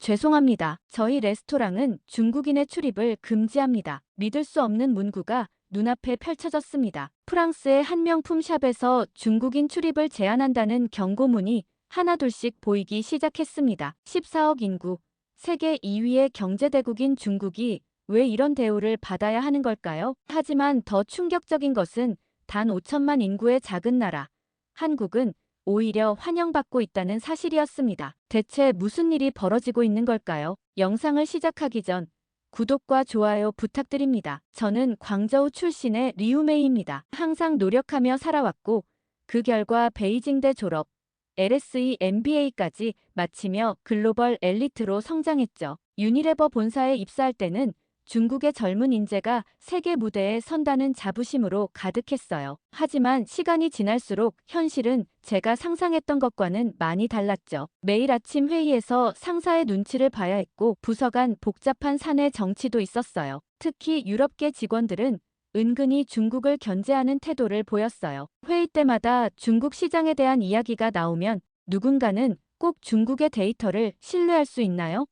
죄송합니다. 저희 레스토랑은 중국인의 출입을 금지합니다. 믿을 수 없는 문구가 눈앞에 펼쳐졌습니다. 프랑스의 한 명품 샵에서 중국인 출입을 제한한다는 경고문이 하나둘씩 보이기 시작했습니다. 14억 인구, 세계 2위의 경제대국인 중국이 왜 이런 대우를 받아야 하는 걸까요? 하지만 더 충격적인 것은 단 5천만 인구의 작은 나라, 한국은 오히려 환영받고 있다는 사실이었습니다. 대체 무슨 일이 벌어지고 있는 걸까요? 영상을 시작하기 전 구독과 좋아요 부탁드립니다. 저는 광저우 출신의 리우메이입니다. 항상 노력하며 살아왔고 그 결과 베이징대 졸업, LSE MBA까지 마치며 글로벌 엘리트로 성장했죠. 유니레버 본사에 입사할 때는 중국의 젊은 인재가 세계 무대에 선다는 자부심으로 가득했어요. 하지만 시간이 지날수록 현실은 제가 상상했던 것과는 많이 달랐죠. 매일 아침 회의에서 상사의 눈치를 봐야 했고 부서 간 복잡한 사내 정치도 있었어요. 특히 유럽계 직원들은 은근히 중국을 견제하는 태도를 보였어요. 회의 때마다 중국 시장에 대한 이야기가 나오면 누군가는 꼭 중국의 데이터를 신뢰할 수 있나요?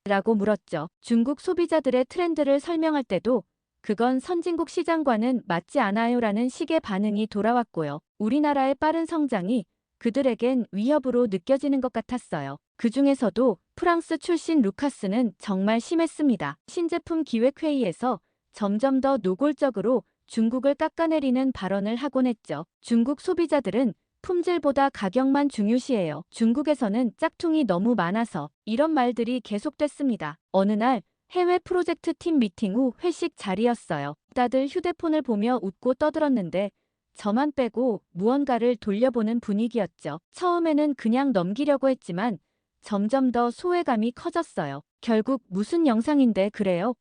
라고 물었죠. 중국 소비자들의 트렌드를 설명할 때도 그건 선진국 시장과는 맞지 않아요 라는 식의 반응이 돌아왔고요. 우리나라의 빠른 성장이 그들에겐 위협으로 느껴지는 것 같았어요. 그 중에서도 프랑스 출신 루카스는 정말 심했습니다. 신제품 기획회의에서 점점 더 노골적으로 중국을 깎아내리는 발언을 하곤 했죠. 중국 소비자들은 품질보다 가격만 중요시해요. 중국에서는 짝퉁이 너무 많아서 이런 말들이 계속됐습니다. 어느 날 해외 프로젝트 팀 미팅 후 회식 자리였어요. 다들 휴대폰을 보며 웃고 떠들었는데 저만 빼고 무언가를 돌려보는 분위기였죠. 처음에는 그냥 넘기려고 했지만 점점 더 소외감이 커졌어요. 결국 무슨 영상인데 그래요?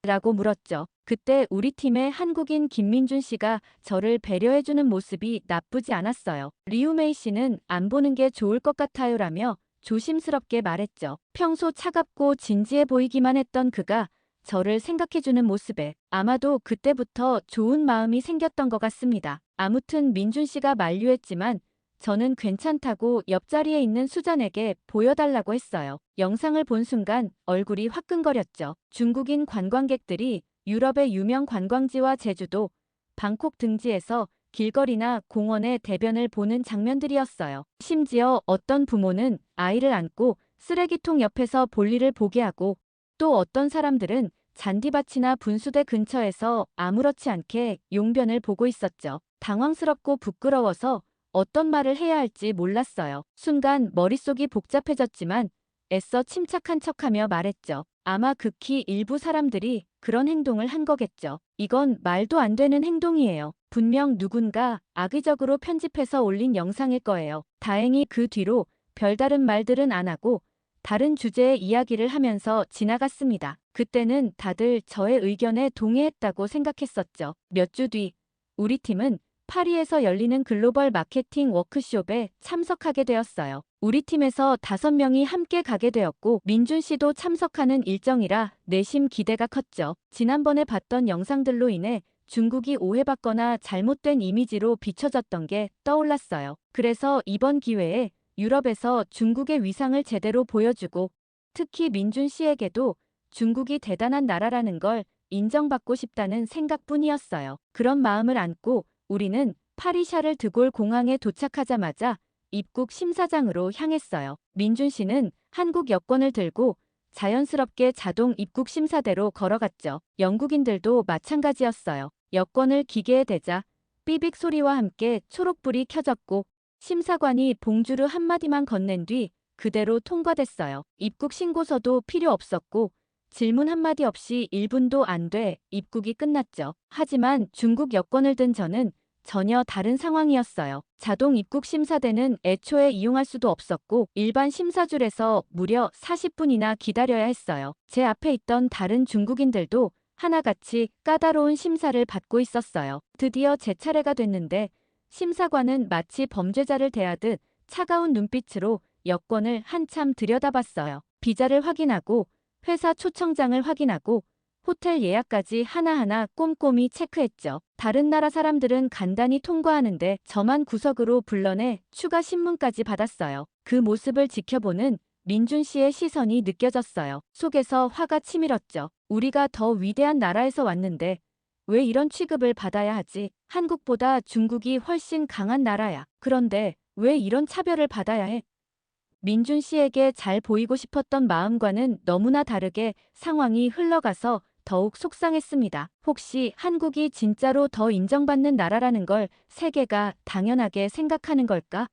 라고 물었죠. 그때 우리 팀의 한국인 김민준 씨가 저를 배려해주는 모습이 나쁘지 않았어요. 리우메이 씨는 안 보는 게 좋을 것 같아요 라며 조심스럽게 말했죠. 평소 차갑고 진지해 보이기만 했던 그가 저를 생각해주는 모습에 아마도 그때부터 좋은 마음이 생겼던 것 같습니다. 아무튼 민준 씨가 만류했지만 저는 괜찮다고 옆자리에 있는 수잔에게 보여달라고 했어요. 영상을 본 순간 얼굴이 화끈거렸죠. 중국인 관광객들이 유럽의 유명 관광지와 제주도, 방콕 등지에서 길거리나 공원의 대변을 보는 장면들이었어요. 심지어 어떤 부모는 아이를 안고 쓰레기통 옆에서 볼일을 보게 하고 또 어떤 사람들은 잔디밭이나 분수대 근처에서 아무렇지 않게 용변을 보고 있었죠. 당황스럽고 부끄러워서 어떤 말을 해야 할지 몰랐어요. 순간 머릿속이 복잡해졌지만 애써 침착한 척하며 말했죠. 아마 극히 일부 사람들이 그런 행동을 한 거겠죠. 이건 말도 안 되는 행동이에요. 분명 누군가 악의적으로 편집해서 올린 영상일 거예요. 다행히 그 뒤로 별다른 말들은 안 하고 다른 주제의 이야기를 하면서 지나갔습니다. 그때는 다들 저의 의견에 동의했다고 생각했었죠. 몇 주 뒤 우리 팀은 파리에서 열리는 글로벌 마케팅 워크숍에 참석하게 되었어요. 우리 팀에서 5명이 함께 가게 되었고 민준 씨도 참석하는 일정이라 내심 기대가 컸죠. 지난번에 봤던 영상들로 인해 중국이 오해받거나 잘못된 이미지로 비춰졌던 게 떠올랐어요. 그래서 이번 기회에 유럽에서 중국의 위상을 제대로 보여주고 특히 민준 씨에게도 중국이 대단한 나라라는 걸 인정받고 싶다는 생각뿐이었어요. 그런 마음을 안고 우리는 파리샤를 드골 공항에 도착하자마자 입국 심사장으로 향했어요. 민준 씨는 한국 여권을 들고 자연스럽게 자동 입국 심사대로 걸어갔죠. 영국인들도 마찬가지였어요. 여권을 기계에 대자 삐빅 소리와 함께 초록불이 켜졌고 심사관이 봉주르 한마디만 건넨 뒤 그대로 통과됐어요. 입국 신고서도 필요 없었고 질문 한마디 없이 1분도 안 돼 입국이 끝났죠. 하지만 중국 여권을 든 저는 전혀 다른 상황이었어요. 자동 입국 심사대는 애초에 이용할 수도 없었고 일반 심사줄에서 무려 40분이나 기다려야 했어요. 제 앞에 있던 다른 중국인들도 하나같이 까다로운 심사를 받고 있었어요. 드디어 제 차례가 됐는데 심사관은 마치 범죄자를 대하듯 차가운 눈빛으로 여권을 한참 들여다봤어요. 비자를 확인하고 회사 초청장을 확인하고 호텔 예약까지 하나하나 꼼꼼히 체크했죠. 다른 나라 사람들은 간단히 통과하는데 저만 구석으로 불러내 추가 신문까지 받았어요. 그 모습을 지켜보는 민준 씨의 시선이 느껴졌어요. 속에서 화가 치밀었죠. 우리가 더 위대한 나라에서 왔는데 왜 이런 취급을 받아야 하지? 한국보다 중국이 훨씬 강한 나라야. 그런데 왜 이런 차별을 받아야 해? 민준 씨에게 잘 보이고 싶었던 마음과는 너무나 다르게 상황이 흘러가서 더욱 속상했습니다. 혹시 한국이 진짜로 더 인정받는 나라라는 걸 세계가 당연하게 생각하는 걸까?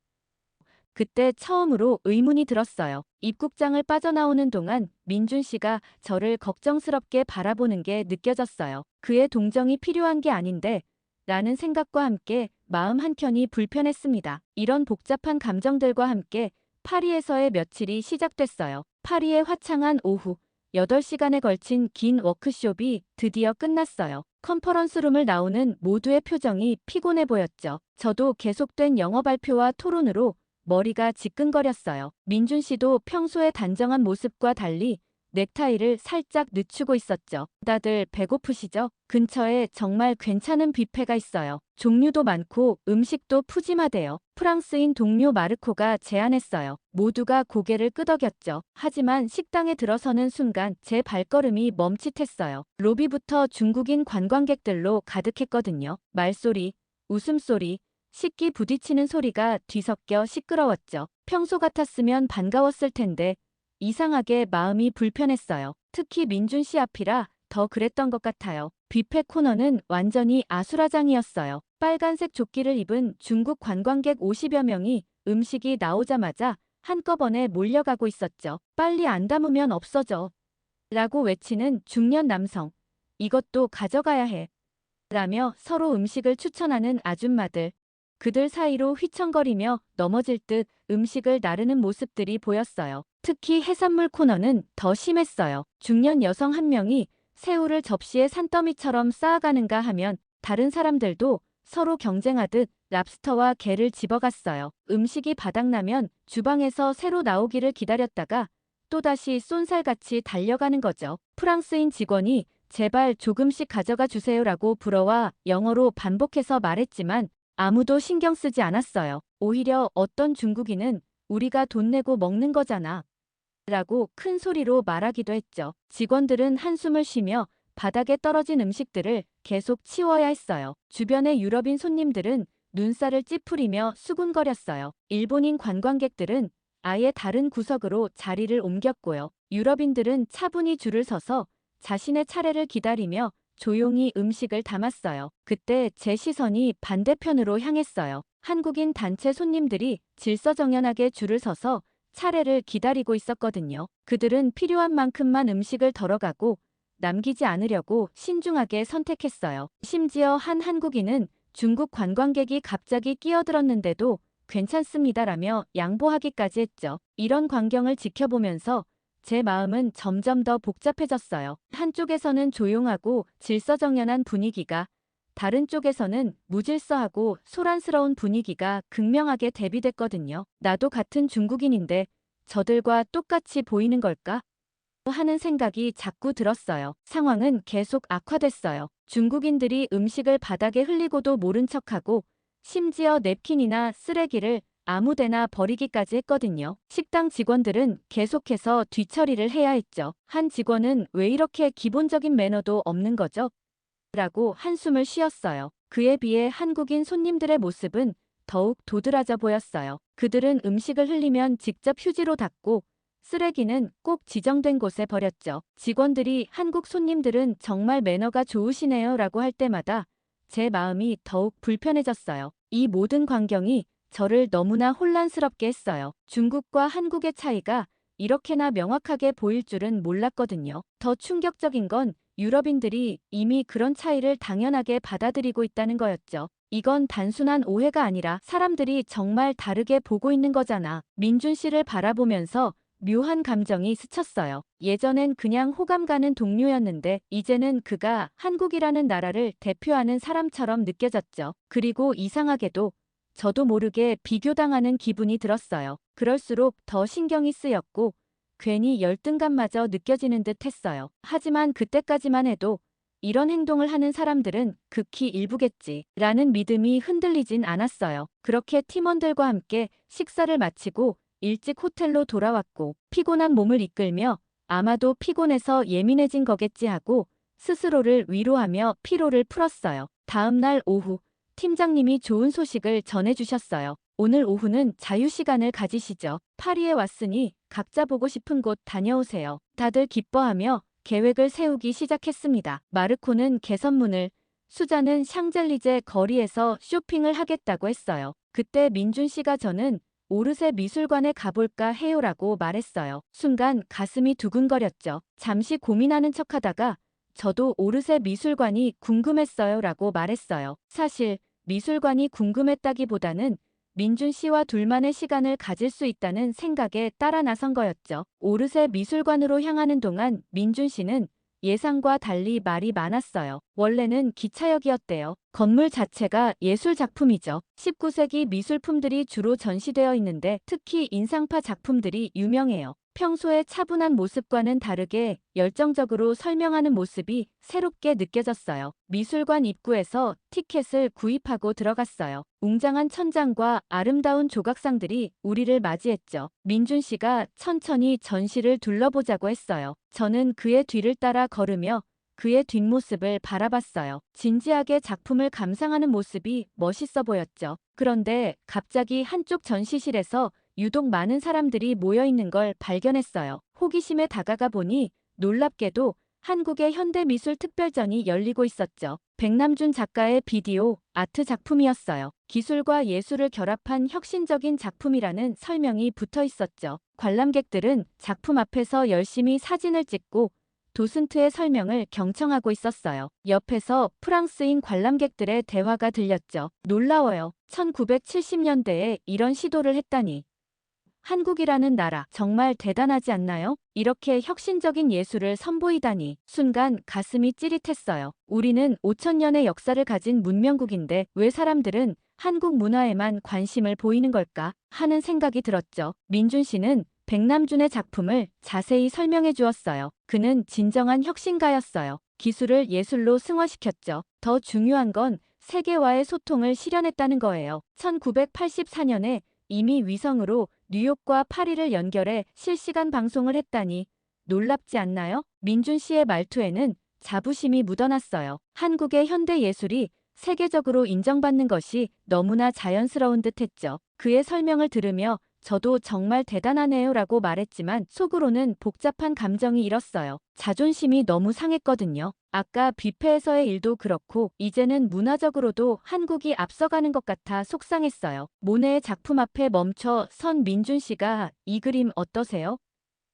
그때 처음으로 의문이 들었어요. 입국장을 빠져나오는 동안 민준 씨가 저를 걱정스럽게 바라보는 게 느껴졌어요. 그의 동정이 필요한 게 아닌데 라는 생각과 함께 마음 한켠이 불편했습니다. 이런 복잡한 감정들과 함께 파리에서의 며칠이 시작됐어요. 파리의 화창한 오후, 8시간에 걸친 긴 워크숍이 드디어 끝났어요. 컨퍼런스룸을 나오는 모두의 표정이 피곤해 보였죠. 저도 계속된 영어 발표와 토론으로 머리가 지끈거렸어요. 민준 씨도 평소의 단정한 모습과 달리 넥타이를 살짝 늦추고 있었죠. 다들 배고프시죠? 근처에 정말 괜찮은 뷔페가 있어요. 종류도 많고 음식도 푸짐하대요. 프랑스인 동료 마르코가 제안했어요. 모두가 고개를 끄덕였죠. 하지만 식당에 들어서는 순간 제 발걸음이 멈칫했어요. 로비부터 중국인 관광객들로 가득했거든요. 말소리, 웃음소리, 식기 부딪히는 소리가 뒤섞여 시끄러웠죠. 평소 같았으면 반가웠을 텐데 이상하게 마음이 불편했어요. 특히 민준 씨 앞이라 더 그랬던 것 같아요. 뷔페 코너는 완전히 아수라장이었어요. 빨간색 조끼를 입은 중국 관광객 50여 명이 음식이 나오자마자 한꺼번에 몰려가고 있었죠. 빨리 안 담으면 없어져. 라고 외치는 중년 남성. 이것도 가져가야 해. 라며 서로 음식을 추천하는 아줌마들. 그들 사이로 휘청거리며 넘어질 듯 음식을 나르는 모습들이 보였어요. 특히 해산물 코너는 더 심했어요. 중년 여성 한 명이 새우를 접시에 산더미처럼 쌓아가는가 하면 다른 사람들도 서로 경쟁하듯 랍스터와 게를 집어갔어요. 음식이 바닥나면 주방에서 새로 나오기를 기다렸다가 또다시 쏜살같이 달려가는 거죠. 프랑스인 직원이 제발 조금씩 가져가 주세요라고 불어와 영어로 반복해서 말했지만 아무도 신경 쓰지 않았어요. 오히려 어떤 중국인은 우리가 돈 내고 먹는 거잖아. 라고 큰 소리로 말하기도 했죠. 직원들은 한숨을 쉬며 바닥에 떨어진 음식들을 계속 치워야 했어요. 주변의 유럽인 손님들은 눈살을 찌푸리며 수군거렸어요. 일본인 관광객들은 아예 다른 구석으로 자리를 옮겼고요. 유럽인들은 차분히 줄을 서서 자신의 차례를 기다리며 조용히 음식을 담았어요. 그때 제 시선이 반대편으로 향했어요. 한국인 단체 손님들이 질서정연하게 줄을 서서 차례를 기다리고 있었거든요. 그들은 필요한 만큼만 음식을 덜어가고 남기지 않으려고 신중하게 선택했어요. 심지어 한 한국인은 중국 관광객이 갑자기 끼어들었는데도 괜찮습니다라며 양보하기까지 했죠. 이런 광경을 지켜보면서 제 마음은 점점 더 복잡해졌어요. 한쪽에서는 조용하고 질서정연한 분위기가, 다른 쪽에서는 무질서하고 소란스러운 분위기가 극명하게 대비됐거든요. 나도 같은 중국인인데 저들과 똑같이 보이는 걸까? 하는 생각이 자꾸 들었어요. 상황은 계속 악화됐어요. 중국인들이 음식을 바닥에 흘리고도 모른 척하고 심지어 냅킨이나 쓰레기를 아무데나 버리기까지 했거든요. 식당 직원들은 계속해서 뒤처리를 해야 했죠. 한 직원은 왜 이렇게 기본적인 매너도 없는 거죠? 라고 한숨을 쉬었어요. 그에 비해 한국인 손님들의 모습은 더욱 도드라져 보였어요. 그들은 음식을 흘리면 직접 휴지로 닦고 쓰레기는 꼭 지정된 곳에 버렸죠. 직원들이 한국 손님들은 정말 매너가 좋으시네요 라고 할 때마다 제 마음이 더욱 불편해졌어요. 이 모든 광경이 저를 너무나 혼란스럽게 했어요. 중국과 한국의 차이가 이렇게나 명확하게 보일 줄은 몰랐거든요. 더 충격적인 건 유럽인들이 이미 그런 차이를 당연하게 받아들이고 있다는 거였죠. 이건 단순한 오해가 아니라 사람들이 정말 다르게 보고 있는 거잖아. 민준 씨를 바라보면서 묘한 감정이 스쳤어요. 예전엔 그냥 호감 가는 동료였는데 이제는 그가 한국이라는 나라를 대표하는 사람처럼 느껴졌죠. 그리고 이상하게도 저도 모르게 비교당하는 기분이 들었어요. 그럴수록 더 신경이 쓰였고 괜히 열등감마저 느껴지는 듯 했어요. 하지만 그때까지만 해도 이런 행동을 하는 사람들은 극히 일부겠지 라는 믿음이 흔들리진 않았어요. 그렇게 팀원들과 함께 식사를 마치고 일찍 호텔로 돌아왔고 피곤한 몸을 이끌며 아마도 피곤해서 예민해진 거겠지 하고 스스로를 위로하며 피로를 풀었어요. 다음 날 오후 팀장님이 좋은 소식을 전해주셨어요. 오늘 오후는 자유시간을 가지시죠. 파리에 왔으니 각자 보고 싶은 곳 다녀오세요. 다들 기뻐하며 계획을 세우기 시작했습니다. 마르코는 개선문을, 수자는 샹젤리제 거리에서 쇼핑을 하겠다고 했어요. 그때 민준 씨가 저는 오르세 미술관에 가볼까 해요라고 말했어요. 순간 가슴이 두근거렸죠. 잠시 고민하는 척하다가 저도 오르세 미술관이 궁금했어요라고 말했어요. 사실 미술관이 궁금했다기보다는 민준 씨와 둘만의 시간을 가질 수 있다는 생각에 따라 나선 거였죠. 오르세 미술관으로 향하는 동안 민준 씨는 예상과 달리 말이 많았어요. 원래는 기차역이었대요. 건물 자체가 예술 작품이죠. 19세기 미술품들이 주로 전시되어 있는데 특히 인상파 작품들이 유명해요. 평소의 차분한 모습과는 다르게 열정적으로 설명하는 모습이 새롭게 느껴졌어요. 미술관 입구에서 티켓을 구입하고 들어갔어요. 웅장한 천장과 아름다운 조각상들이 우리를 맞이했죠. 민준 씨가 천천히 전시를 둘러보자고 했어요. 저는 그의 뒤를 따라 걸으며 그의 뒷모습을 바라봤어요. 진지하게 작품을 감상하는 모습이 멋있어 보였죠. 그런데 갑자기 한쪽 전시실에서 유독 많은 사람들이 모여 있는 걸 발견했어요. 호기심에 다가가 보니 놀랍게도 한국의 현대미술특별전이 열리고 있었죠. 백남준 작가의 비디오 아트 작품이었어요. 기술과 예술을 결합한 혁신적인 작품이라는 설명이 붙어 있었죠. 관람객들은 작품 앞에서 열심히 사진을 찍고 도슨트의 설명을 경청하고 있었어요. 옆에서 프랑스인 관람객들의 대화가 들렸죠. 놀라워요. 1970년대에 이런 시도를 했다니. 한국이라는 나라 정말 대단하지 않나요? 이렇게 혁신적인 예술을 선보이다니. 순간 가슴이 찌릿했어요. 우리는 5천년의 역사를 가진 문명국인데 왜 사람들은 한국 문화에만 관심을 보이는 걸까 하는 생각이 들었죠. 민준 씨는 백남준의 작품을 자세히 설명해 주었어요. 그는 진정한 혁신가였어요. 기술을 예술로 승화시켰죠. 더 중요한 건 세계와의 소통을 실현했다는 거예요. 1984년에 이미 위성으로 뉴욕과 파리를 연결해 실시간 방송을 했다니 놀랍지 않나요? 민준 씨의 말투에는 자부심이 묻어났어요. 한국의 현대 예술이 세계적으로 인정받는 것이 너무나 자연스러운 듯했죠. 그의 설명을 들으며 저도 정말 대단하네요라고 말했지만 속으로는 복잡한 감정이 일었어요. 자존심이 너무 상했거든요. 아까 뷔페에서의 일도 그렇고 이제는 문화적으로도 한국이 앞서가는 것 같아 속상했어요. 모네의 작품 앞에 멈춰 선 민준 씨가 이 그림 어떠세요?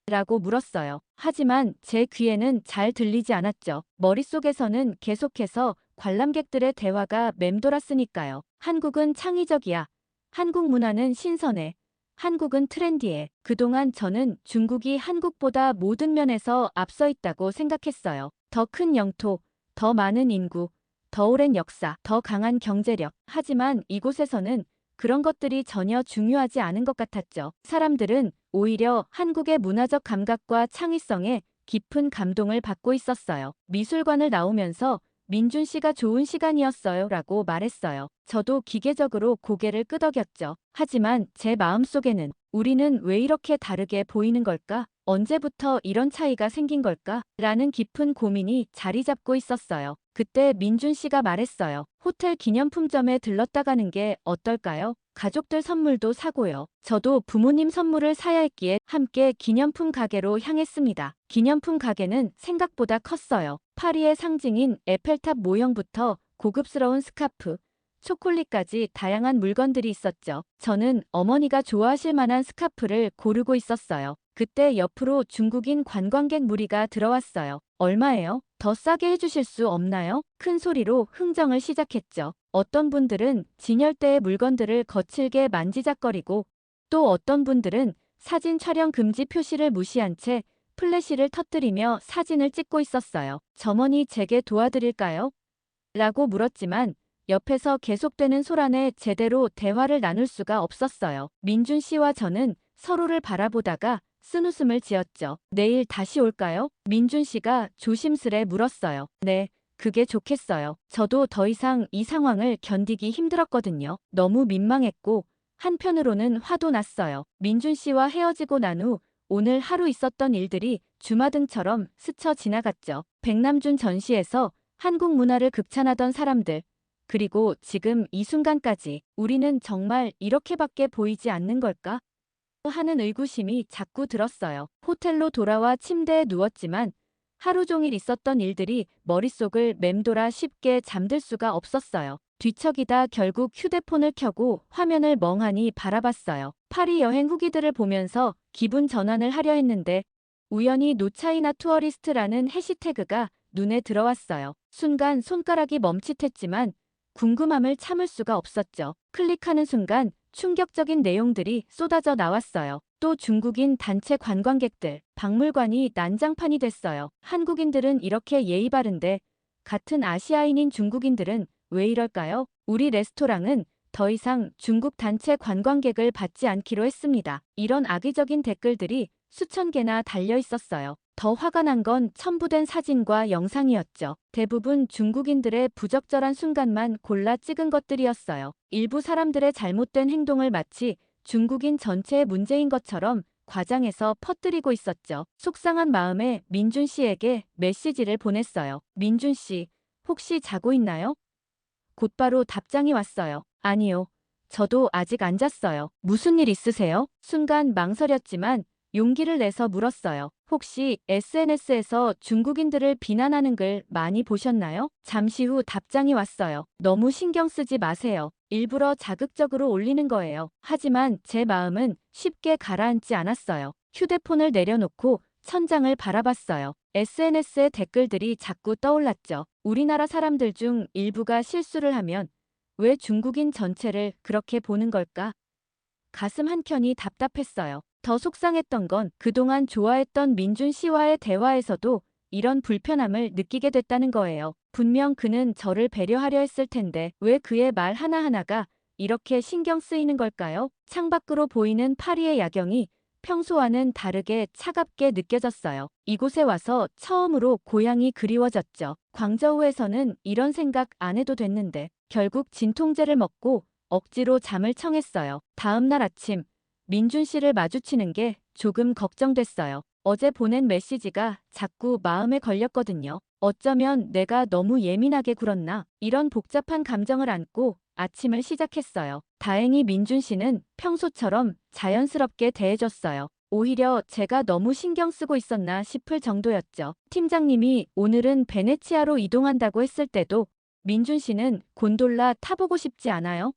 라고 물었어요. 하지만 제 귀에는 잘 들리지 않았죠. 머릿속에서는 계속해서 관람객들의 대화가 맴돌았으니까요. 한국은 창의적이야. 한국 문화는 신선해. 한국은 트렌디해. 그동안 저는 중국이 한국보다 모든 면에서 앞서 있다고 생각했어요. 더 큰 영토, 더 많은 인구, 더 오랜 역사, 더 강한 경제력. 하지만 이곳에서는 그런 것들이 전혀 중요하지 않은 것 같았죠. 사람들은 오히려 한국의 문화적 감각과 창의성에 깊은 감동을 받고 있었어요. 미술관을 나오면서 민준 씨가 좋은 시간이었어요 라고 말했어요. 저도 기계적으로 고개를 끄덕였죠. 하지만 제 마음속에는 우리는 왜 이렇게 다르게 보이는 걸까? 언제부터 이런 차이가 생긴 걸까? 라는 깊은 고민이 자리 잡고 있었어요. 그때 민준 씨가 말했어요. 호텔 기념품점에 들렀다 가는 게 어떨까요? 가족들 선물도 사고요. 저도 부모님 선물을 사야 했기에 함께 기념품 가게로 향했습니다. 기념품 가게는 생각보다 컸어요. 파리의 상징인 에펠탑 모형부터 고급스러운 스카프, 초콜릿까지 다양한 물건들이 있었죠. 저는 어머니가 좋아하실 만한 스카프를 고르고 있었어요. 그때 옆으로 중국인 관광객 무리가 들어왔어요. 얼마예요? 더 싸게 해주실 수 없나요? 큰 소리로 흥정을 시작했죠. 어떤 분들은 진열대의 물건들을 거칠게 만지작거리고 또 어떤 분들은 사진 촬영 금지 표시를 무시한 채 플래시를 터뜨리며 사진을 찍고 있었어요. 점원이 제게 도와드릴까요? 라고 물었지만 옆에서 계속되는 소란에 제대로 대화를 나눌 수가 없었어요. 민준 씨와 저는 서로를 바라보다가 쓴웃음을 지었죠. 내일 다시 올까요? 민준 씨가 조심스레 물었어요. 네, 그게 좋겠어요. 저도 더 이상 이 상황을 견디기 힘들었거든요. 너무 민망했고 한편으로는 화도 났어요. 민준 씨와 헤어지고 난 후 오늘 하루 있었던 일들이 주마등처럼 스쳐 지나갔죠. 백남준 전시에서 한국 문화를 극찬하던 사람들, 그리고 지금 이 순간까지 우리는 정말 이렇게밖에 보이지 않는 걸까? 하는 의구심이 자꾸 들었어요. 호텔로 돌아와 침대에 누웠지만 하루 종일 있었던 일들이 머릿속을 맴돌아 쉽게 잠들 수가 없었어요. 뒤척이다 결국 휴대폰을 켜고 화면을 멍하니 바라봤어요. 파리 여행 후기들을 보면서 기분 전환을 하려 했는데 우연히 노차이나 투어리스트라는 해시태그가 눈에 들어왔어요. 순간 손가락이 멈칫했지만 궁금함을 참을 수가 없었죠. 클릭하는 순간 충격적인 내용들이 쏟아져 나왔어요. 또 중국인 단체 관광객들, 박물관이 난장판이 됐어요. 한국인들은 이렇게 예의 바른데 같은 아시아인인 중국인들은 왜 이럴까요? 우리 레스토랑은 더 이상 중국 단체 관광객을 받지 않기로 했습니다. 이런 악의적인 댓글들이 수천 개나 달려 있었어요. 더 화가 난 건 첨부된 사진과 영상이었죠. 대부분 중국인들의 부적절한 순간만 골라 찍은 것들이었어요. 일부 사람들의 잘못된 행동을 마치 중국인 전체의 문제인 것처럼 과장해서 퍼뜨리고 있었죠. 속상한 마음에 민준 씨에게 메시지를 보냈어요. 민준 씨, 혹시 자고 있나요? 곧바로 답장이 왔어요. 아니요. 저도 아직 안 잤어요. 무슨 일 있으세요? 순간 망설였지만 용기를 내서 물었어요. 혹시 SNS에서 중국인들을 비난하는 글 많이 보셨나요? 잠시 후 답장이 왔어요. 너무 신경 쓰지 마세요. 일부러 자극적으로 올리는 거예요. 하지만 제 마음은 쉽게 가라앉지 않았어요. 휴대폰을 내려놓고 천장을 바라봤어요. SNS의 댓글들이 자꾸 떠올랐죠. 우리나라 사람들 중 일부가 실수를 하면 왜 중국인 전체를 그렇게 보는 걸까? 가슴 한켠이 답답했어요. 더 속상했던 건 그동안 좋아했던 민준 씨와의 대화에서도 이런 불편함을 느끼게 됐다는 거예요. 분명 그는 저를 배려하려 했을 텐데 왜 그의 말 하나하나가 이렇게 신경 쓰이는 걸까요? 창밖으로 보이는 파리의 야경이 평소와는 다르게 차갑게 느껴졌어요. 이곳에 와서 처음으로 고향이 그리워졌죠. 광저우에서는 이런 생각 안 해도 됐는데 결국 진통제를 먹고 억지로 잠을 청했어요. 다음 날 아침 민준 씨를 마주치는 게 조금 걱정됐어요. 어제 보낸 메시지가 자꾸 마음에 걸렸거든요. 어쩌면 내가 너무 예민하게 굴었나? 이런 복잡한 감정을 안고 아침을 시작했어요. 다행히 민준 씨는 평소처럼 자연스럽게 대해줬어요. 오히려 제가 너무 신경 쓰고 있었나 싶을 정도였죠. 팀장님이 오늘은 베네치아로 이동한다고 했을 때도 민준 씨는 곤돌라 타보고 싶지 않아요?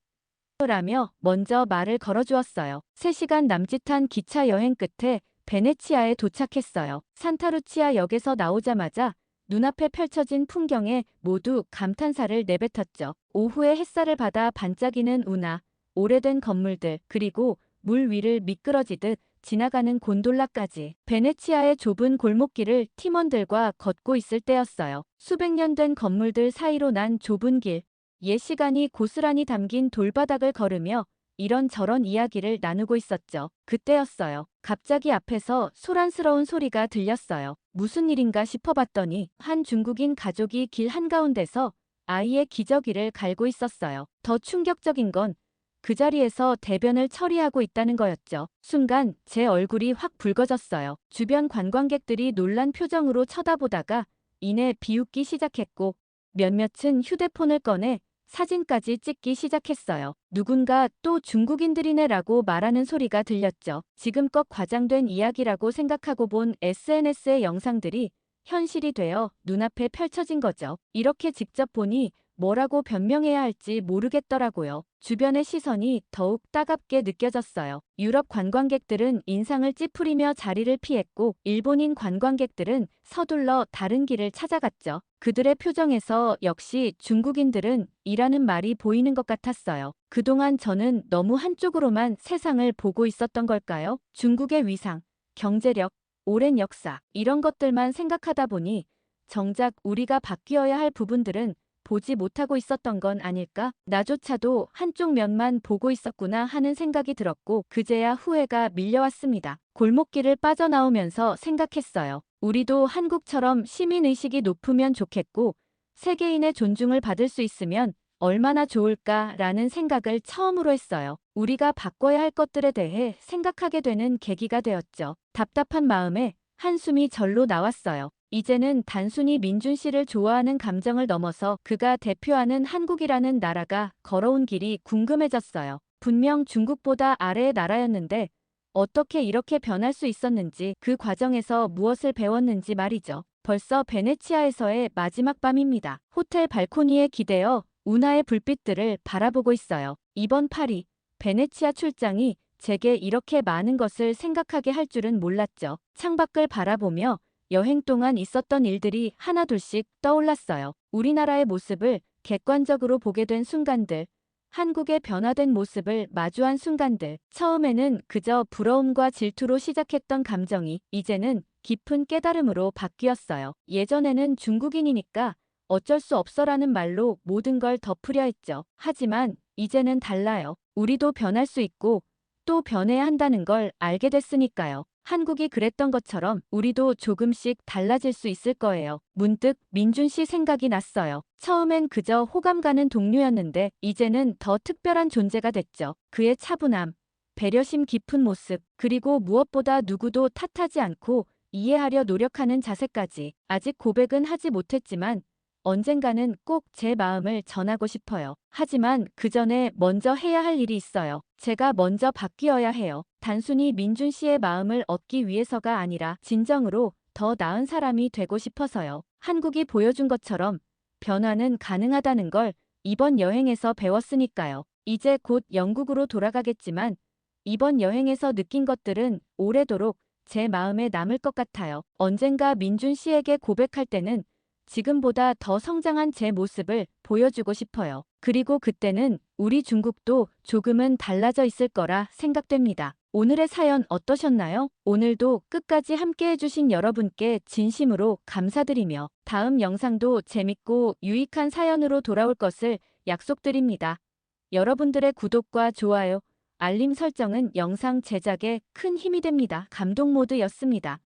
라며 먼저 말을 걸어주었어요. 3시간 남짓한 기차 여행 끝에 베네치아에 도착했어요. 산타루치아 역에서 나오자마자 눈앞에 펼쳐진 풍경에 모두 감탄사를 내뱉었죠. 오후에 햇살을 받아 반짝이는 운하, 오래된 건물들, 그리고 물 위를 미끄러지듯 지나가는 곤돌라까지. 베네치아의 좁은 골목길을 팀원들과 걷고 있을 때였어요. 수백 년 된 건물들 사이로 난 좁은 길. 옛 시간이 고스란히 담긴 돌바닥을 걸으며 이런저런 이야기를 나누고 있었죠. 그때였어요. 갑자기 앞에서 소란스러운 소리가 들렸어요. 무슨 일인가 싶어봤더니 한 중국인 가족이 길 한가운데서 아이의 기저귀를 갈고 있었어요. 더 충격적인 건 그 자리에서 대변을 처리하고 있다는 거였죠. 순간 제 얼굴이 확 붉어졌어요. 주변 관광객들이 놀란 표정으로 쳐다보다가 이내 비웃기 시작했고 몇몇은 휴대폰을 꺼내 사진까지 찍기 시작했어요. 누군가 또 중국인들이네라고 말하는 소리가 들렸죠. 지금껏 과장된 이야기라고 생각하고 본 SNS의 영상들이 현실이 되어 눈앞에 펼쳐진 거죠. 이렇게 직접 보니 뭐라고 변명해야 할지 모르겠더라고요. 주변의 시선이 더욱 따갑게 느껴졌어요. 유럽 관광객들은 인상을 찌푸리며 자리를 피했고 일본인 관광객들은 서둘러 다른 길을 찾아갔죠. 그들의 표정에서 역시 중국인들은 이라는 말이 보이는 것 같았어요. 그동안 저는 너무 한쪽으로만 세상을 보고 있었던 걸까요? 중국의 위상, 경제력, 오랜 역사 이런 것들만 생각하다 보니 정작 우리가 바뀌어야 할 부분들은 보지 못하고 있었던 건 아닐까? 나조차도 한쪽 면만 보고 있었구나 하는 생각이 들었고 그제야 후회가 밀려왔습니다. 골목길을 빠져나오면서 생각했어요. 우리도 한국처럼 시민의식이 높으면 좋겠고 세계인의 존중을 받을 수 있으면 얼마나 좋을까라는 생각을 처음으로 했어요. 우리가 바꿔야 할 것들에 대해 생각하게 되는 계기가 되었죠. 답답한 마음에 한숨이 절로 나왔어요. 이제는 단순히 민준 씨를 좋아하는 감정을 넘어서 그가 대표하는 한국이라는 나라가 걸어온 길이 궁금해졌어요. 분명 중국보다 아래의 나라였는데 어떻게 이렇게 변할 수 있었는지, 그 과정에서 무엇을 배웠는지 말이죠. 벌써 베네치아에서의 마지막 밤입니다. 호텔 발코니에 기대어 운하의 불빛들을 바라보고 있어요. 이번 파리, 베네치아 출장이 제게 이렇게 많은 것을 생각하게 할 줄은 몰랐죠. 창밖을 바라보며 여행 동안 있었던 일들이 하나둘씩 떠올랐어요. 우리나라의 모습을 객관적으로 보게 된 순간들, 한국의 변화된 모습을 마주한 순간들, 처음에는 그저 부러움과 질투로 시작했던 감정이 이제는 깊은 깨달음으로 바뀌었어요. 예전에는 중국인이니까 어쩔 수 없어라는 말로 모든 걸 덮으려 했죠. 하지만 이제는 달라요. 우리도 변할 수 있고 또 변해야 한다는 걸 알게 됐으니까요. 한국이 그랬던 것처럼 우리도 조금씩 달라질 수 있을 거예요. 문득 민준 씨 생각이 났어요. 처음엔 그저 호감 가는 동료였는데 이제는 더 특별한 존재가 됐죠. 그의 차분함, 배려심 깊은 모습, 그리고 무엇보다 누구도 탓하지 않고 이해하려 노력하는 자세까지. 아직 고백은 하지 못했지만 언젠가는 꼭 제 마음을 전하고 싶어요. 하지만 그 전에 먼저 해야 할 일이 있어요. 제가 먼저 바뀌어야 해요. 단순히 민준 씨의 마음을 얻기 위해서가 아니라 진정으로 더 나은 사람이 되고 싶어서요. 한국이 보여준 것처럼 변화는 가능하다는 걸 이번 여행에서 배웠으니까요. 이제 곧 영국으로 돌아가겠지만 이번 여행에서 느낀 것들은 오래도록 제 마음에 남을 것 같아요. 언젠가 민준 씨에게 고백할 때는 지금보다 더 성장한 제 모습을 보여주고 싶어요. 그리고 그때는 우리 중국도 조금은 달라져 있을 거라 생각됩니다. 오늘의 사연 어떠셨나요? 오늘도 끝까지 함께 해주신 여러분께 진심으로 감사드리며 다음 영상도 재밌고 유익한 사연으로 돌아올 것을 약속드립니다. 여러분들의 구독과 좋아요, 알림 설정은 영상 제작에 큰 힘이 됩니다. 감동 모드였습니다.